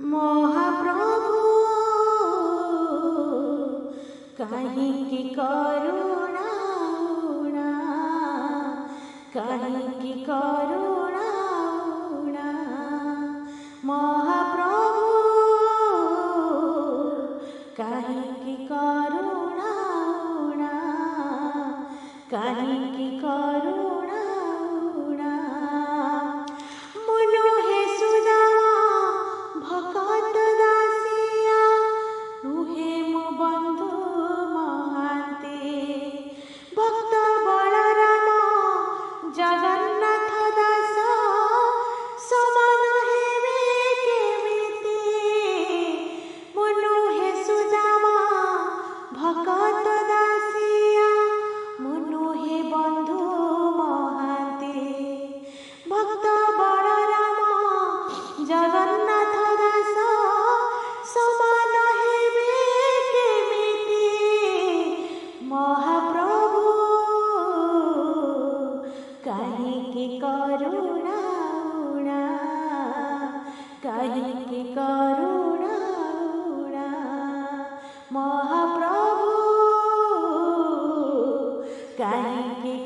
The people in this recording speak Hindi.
महाप्रभु काहिंकी करुणा काहिंकी करुणा महाप्रभु काहिंकी करुणा काहिंकी करुणा मनो हे सुदामा भकत दासिया नुहे मो बंधु महांती भक्त बलराम जगन्नाथ दास समान हेबे केमिति मनो हे सुदामा भकत दासिया मनो हे बंधु महांती भक्त बलराम जगन्नाथ दास समान हेबे केमिति महाप्रभु काहिंकी करुणा काहिंकी करुणा महाप्रभु काहिंकी